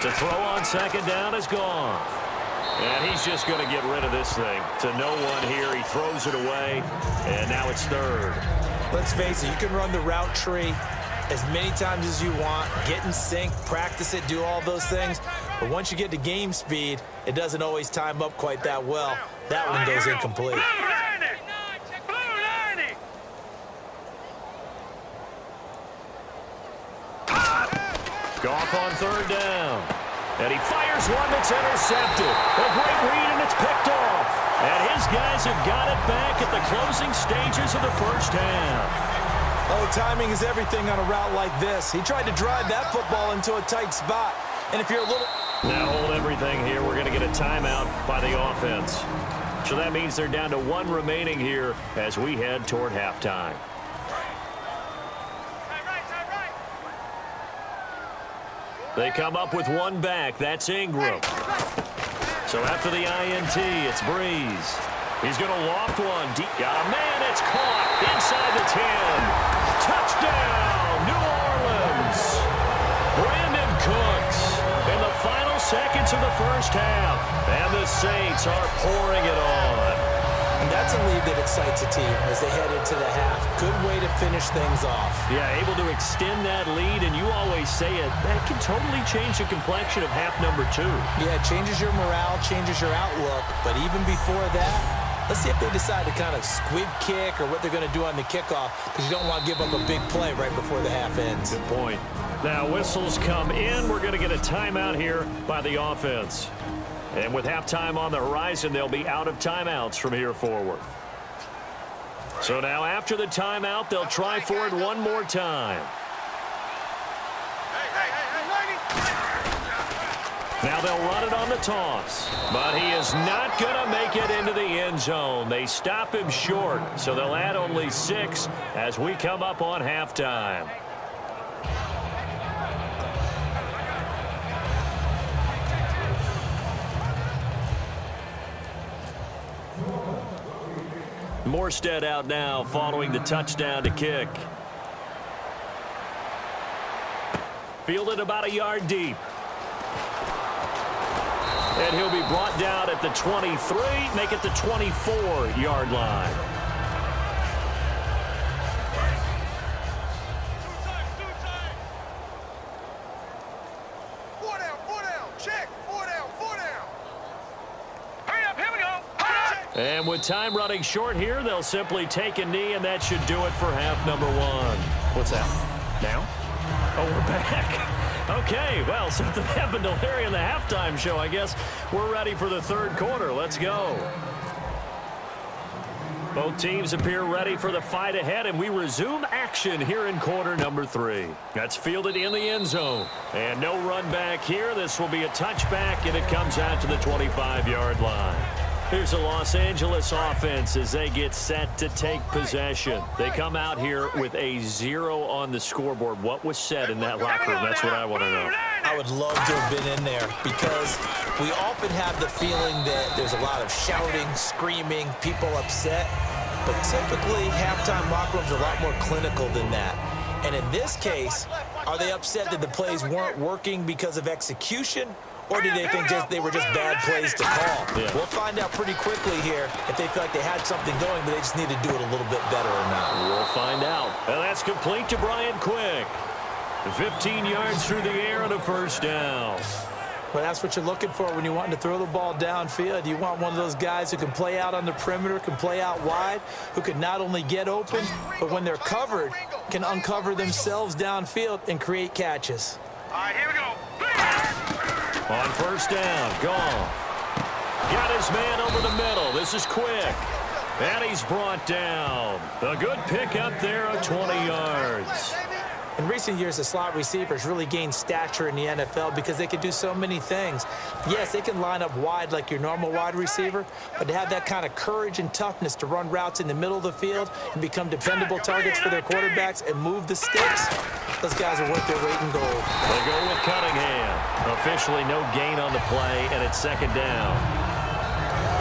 To throw on second down is gone. And he's just going to get rid of this thing. To no one here. He throws it away, and now it's third. Let's face it, you can run the route tree as many times as you want, get in sync, practice it, do all those things. But once you get to game speed, it doesn't always time up quite that well. That one goes incomplete. Goff on third down. And he fires one that's intercepted. A great read, and it's picked off. And his guys have got it back at the closing stages of the first half. Oh, timing is everything on a route like this. He tried to drive that football into a tight spot. And if you're a little... Now hold everything here. We're going to get a timeout by the offense. So that means they're down to one remaining here as we head toward halftime. They come up with one back. That's Ingram. So after the INT, it's Breeze. He's going to loft one deep. Got a man. It's caught inside the 10. Touchdown, New Orleans. Brandon Cooks in the final seconds of the first half. And the Saints are pouring it on. And that's a lead that excites a team as they head into the half. Good way to finish things off. Yeah, able to extend that lead, and you always say it, that can totally change the complexion of half number 2. Yeah, it changes your morale, changes your outlook. But even before that, let's see if they decide to kind of squib kick or what they're going to do on the kickoff, because you don't want to give up a big play right before the half ends. Good point. Now, whistles come in. We're going to get a timeout here by the offense. And with halftime on the horizon, they'll be out of timeouts from here forward. So now after the timeout, they'll try for it one more time. Now they'll run it on the toss. But he is not going to make it into the end zone. They stop him short, so they'll add only 6 as we come up on halftime. Morstead out now following the touchdown to kick. Fielded about a yard deep. And he'll be brought down at the 23, make it the 24-yard line. And with time running short here, they'll simply take a knee, and that should do it for half number 1. What's that? Now? Oh, we're back. Okay, well, something happened to Larry in the halftime show. I guess we're ready for the third quarter. Let's go. Both teams appear ready for the fight ahead, and we resume action here in quarter number 3. That's fielded in the end zone. And no run back here. This will be a touchback, and it comes out to the 25-yard line. Here's the Los Angeles offense as they get set to take possession. They come out here with a 0 on the scoreboard. What was said in that locker room? That's what I want to know. I would love to have been in there because we often have the feeling that there's a lot of shouting, screaming, people upset. But typically, halftime locker rooms are a lot more clinical than that. And in this case, are they upset that the plays weren't working because of execution? Or do they think they were just bad plays to call? Yeah. We'll find out pretty quickly here if they feel like they had something going, but they just need to do it a little bit better or not. We'll find out. And that's complete to Brian Quick. 15 yards through the air and a first down. Well, that's what you're looking for when you want to throw the ball downfield. You want one of those guys who can play out on the perimeter, can play out wide, who can not only get open, but when they're covered, can uncover themselves downfield and create catches. All right, here we go. On first down, Goff. Got his man over the middle. This is Quick. And he's brought down. A good pick up there of 20 yards. In recent years, the slot receivers really gained stature in the NFL because they can do so many things. Yes, they can line up wide like your normal wide receiver, but to have that kind of courage and toughness to run routes in the middle of the field and become dependable targets for their quarterbacks and move the sticks, those guys are worth their weight in gold. They go with Cunningham. Officially no gain on the play, and it's second down.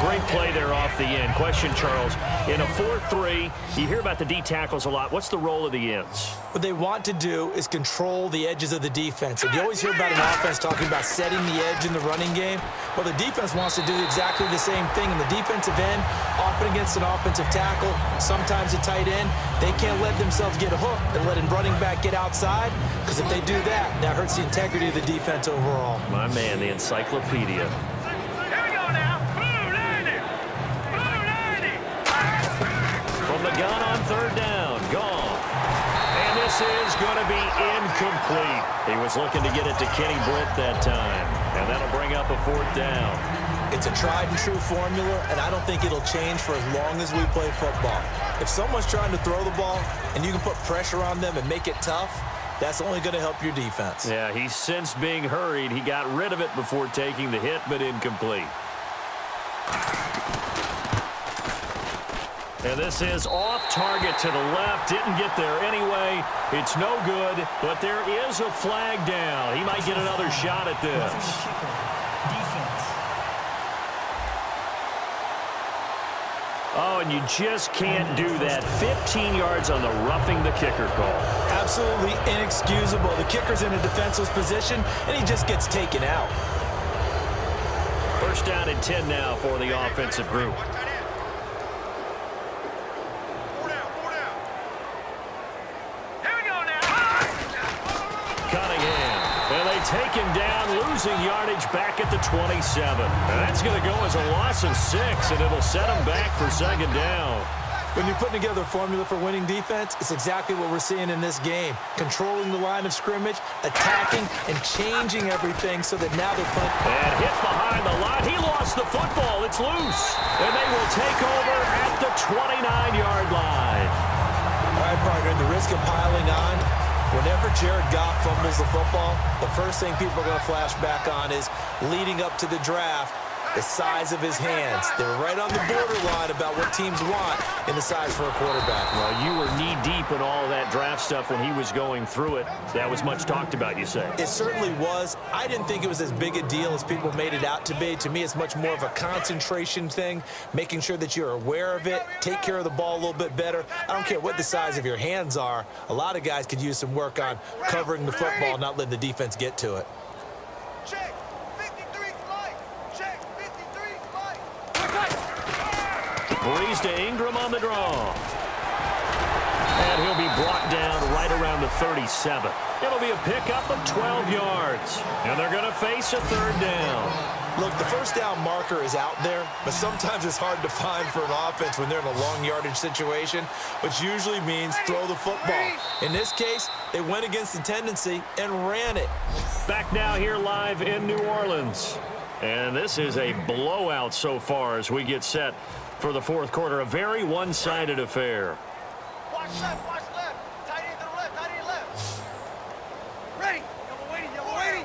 great play there off the end. Question, Charles, in a 4-3, you hear about the D tackles a lot. What's the role of the ends? What they want to do is control the edges of the defense. And you always hear about an offense talking about setting the edge in the running game. Well, the defense wants to do exactly the same thing. In the defensive end, often against an offensive tackle, sometimes a tight end, they can't let themselves get hooked and let a running back get outside, because if they do that, that hurts the integrity of the defense overall. My man, the encyclopedia. From the gun on third down, gone. And this is going to be incomplete. He was looking to get it to Kenny Britt that time. And that'll bring up a fourth down. It's a tried and true formula, and I don't think it'll change for as long as we play football. If someone's trying to throw the ball and you can put pressure on them and make it tough, that's only going to help your defense. Yeah, he's since being hurried. He got rid of it before taking the hit, but incomplete. And this is off target to the left. Didn't get there anyway. It's no good, but there is a flag down. He might get another shot at this. Oh, and you just can't do that. 15 yards on the roughing the kicker call. Absolutely inexcusable. The kicker's in a defenseless position, and he just gets taken out. First down and 10 now for the offensive group. Take him down, losing yardage back at the 27. And that's going to go as a loss of 6, and it'll set him back for second down. When you're putting together a formula for winning defense, it's exactly what we're seeing in this game. Controlling the line of scrimmage, attacking, and changing everything so that now they're playing. And hit behind the line. He lost the football. It's loose. And they will take over at the 29-yard line. All right, partner, at the risk of piling on, whenever Jared Goff fumbles the football, the first thing people are going to flash back on is leading up to the draft, the size of his hands. They're right on the borderline about what teams want in the size for a quarterback. Well, you were knee-deep in all of that draft stuff when he was going through it. That was much talked about, you say? It certainly was. I didn't think it was as big a deal as people made it out to be. To me, it's much more of a concentration thing, making sure that you're aware of it, take care of the ball a little bit better. I don't care what the size of your hands are. A lot of guys could use some work on covering the football, not letting the defense get to it. Breeze to Ingram on the draw. And he'll be brought down right around the 37. It'll be a pickup of 12 yards. And they're going to face a third down. Look, the first down marker is out there, but sometimes it's hard to find for an offense when they're in a long yardage situation, which usually means throw the football. In this case, they went against the tendency and ran it. Back now here live in New Orleans. And this is a blowout so far as we get set for the fourth quarter. A very one-sided affair. Watch left, watch left. Tight end to the left, tight end left. Ready. You're waiting.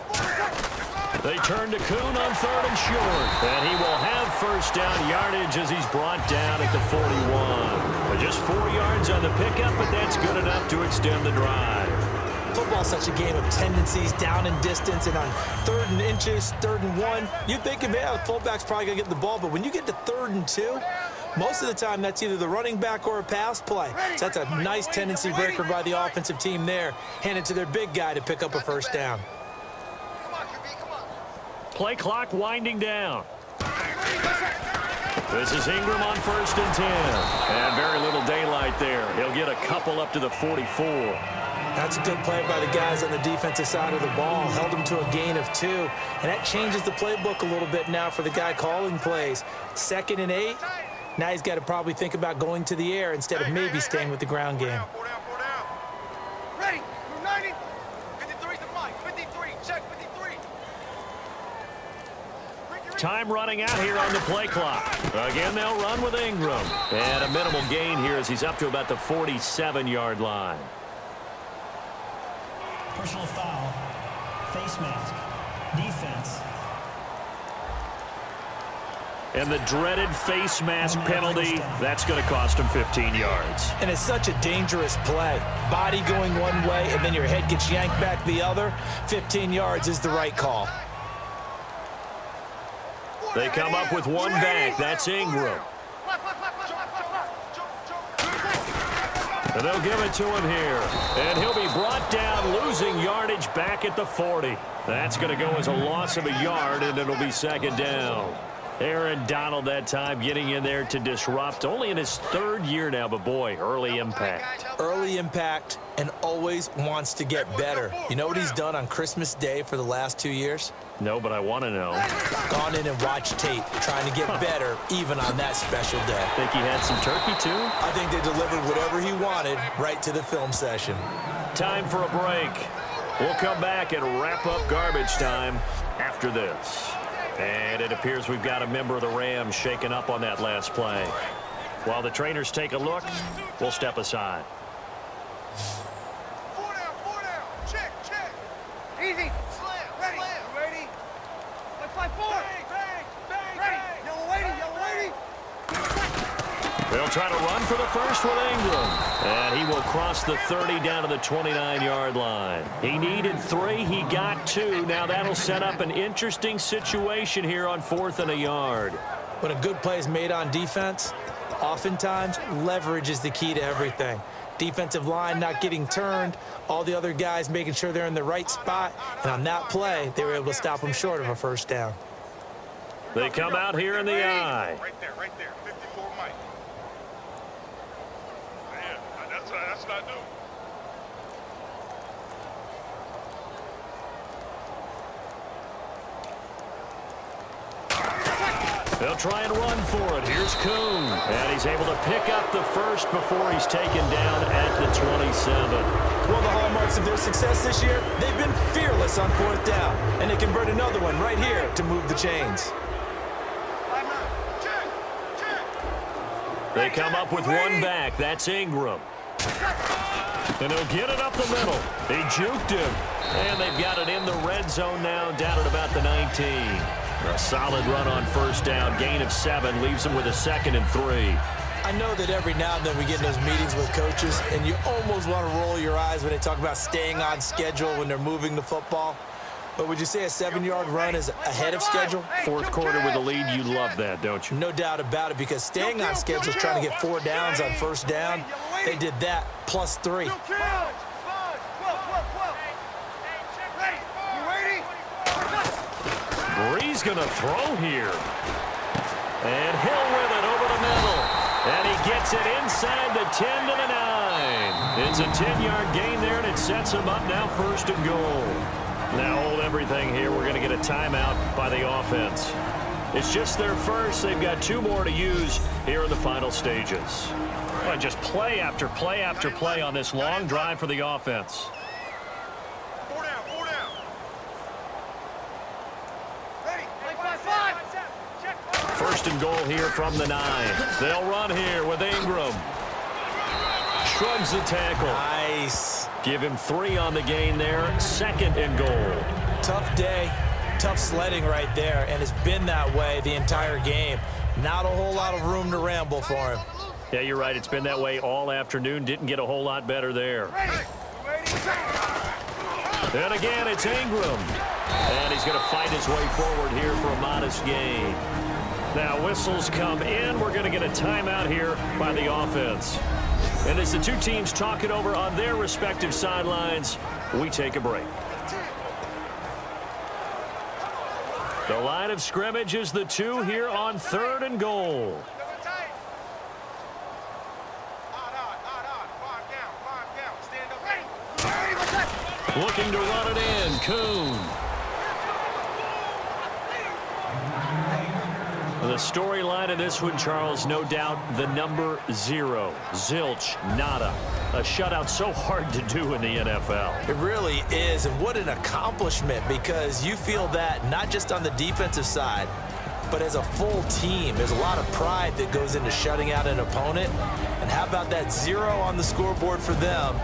They turn to Kuhn on third and short. And he will have first down yardage as he's brought down at the 41. But just 4 yards on the pickup, but that's good enough to extend the drive. Football's such a game of tendencies, down and distance, and on third and inches, third and 1, you think, man, the fullback's probably going to get the ball, but when you get to third and 2, most of the time that's either the running back or a pass play. So that's a nice tendency breaker by the offensive team there, handed to their big guy to pick up a first down. Play clock winding down. This is Ingram on first and 10. And very little daylight there. He'll get a couple up to the 44. That's a good play by the guys on the defensive side of the ball. Held him to a gain of 2. And that changes the playbook a little bit now for the guy calling plays. 2nd and 8. Now he's got to probably think about going to the air instead of maybe staying with the ground game. Ready. 90. 53's the fly. 53. Check 53. Time running out here on the play clock. Again, they'll run with Ingram. And a minimal gain here as he's up to about the 47-yard line. Personal foul, face mask, defense. And the dreaded face mask penalty, that's going to cost him 15 yards. And it's such a dangerous play. Body going one way, and then your head gets yanked back the other. 15 yards is the right call. They come up with one back. That's Ingram. And they'll give it to him here. And he'll be brought down, losing yardage back at the 40. That's going to go as a loss of a yard, and it'll be second down. Aaron Donald that time getting in there to disrupt. Only in his third year now, but boy, early impact. Early impact and always wants to get better. You know what he's done on Christmas Day for the last 2 years? No, but I want to know. Gone in and watched tape, trying to get better even on that special day. Think he had some turkey, too? I think they delivered whatever he wanted right to the film session. Time for a break. We'll come back and wrap up garbage time after this. And it appears we've got a member of the Rams shaken up on that last play. While the trainers take a look, we'll step aside. 4 down. Check. Easy. Slam. Ready. Ready. 5-4. Bang. Ready. Yellow lady. They'll try to run for the first with Ingram. And he will cross the 30 down to the 29-yard line. He needed 3. He got 2. Now that'll set up an interesting situation here on 4th and a yard. When a good play is made on defense, oftentimes leverage is the key to everything. Defensive line not getting turned, all the other guys making sure they're in the right spot. And on that play, they were able to stop them short of a first down. They come out here in the eye. Right there. 54 Mike. That's not new. They'll try and run for it. Here's Kuhn. And he's able to pick up the first before he's taken down at the 27. One of the hallmarks of their success this year, they've been fearless on 4th down. And they convert another one right here to move the chains. They come up with one back. That's Ingram. And he'll get it up the middle. He juked him. And they've got it in the red zone now, down at about the 19. A solid run on first down. Gain of 7 leaves them with a 2nd and 3. I know that every now and then we get in those meetings with coaches, and you almost want to roll your eyes when they talk about staying on schedule when they're moving the football. But would you say a 7-yard run is ahead of schedule? 4th quarter with a lead, you love that, don't you? No doubt about it, because staying on schedule is trying to get 4 downs on first down. They did that plus 3. Bree's going to throw here. And Hill with it over the middle. And he gets it inside the 10 to the 9. It's a 10-yard gain there, and it sets him up now 1st and goal. Now hold everything here. We're going to get a timeout by the offense. It's just their first. They've got 2 more to use here in the final stages. Well, just play after play after play on this long drive for the offense. 4 down. Ready. 5. 1st and goal here from the 9. They'll run here with Ingram. Shrugs the tackle. Nice. Give him 3 on the gain there. 2nd and goal. Tough day, tough sledding right there, and it's been that way the entire game. Not a whole lot of room to ramble for him. Yeah, you're right. It's been that way all afternoon. Didn't get a whole lot better there. And again, it's Ingram. And he's going to fight his way forward here for a modest gain. Now, whistles come in. We're going to get a timeout here by the offense. And as the 2 teams talk it over on their respective sidelines, we take a break. The line of scrimmage is the 2 here on 3rd and goal. Looking to run it in, Kuhn. The storyline of this one, Charles, no doubt the number 0. Zilch, nada. A shutout so hard to do in the NFL. It really is, and what an accomplishment, because you feel that not just on the defensive side, but as a full team. There's a lot of pride that goes into shutting out an opponent. And how about that 0 on the scoreboard for them,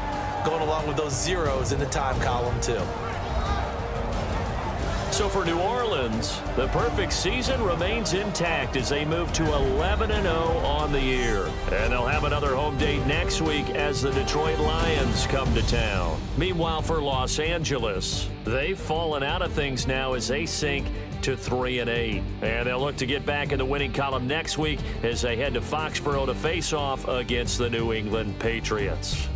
going along with those zeros in the time column, too. So for New Orleans, the perfect season remains intact as they move to 11-0 on the year. And they'll have another home date next week as the Detroit Lions come to town. Meanwhile, for Los Angeles, they've fallen out of things now as they sink to 3-8. And they'll look to get back in the winning column next week as they head to Foxborough to face off against the New England Patriots.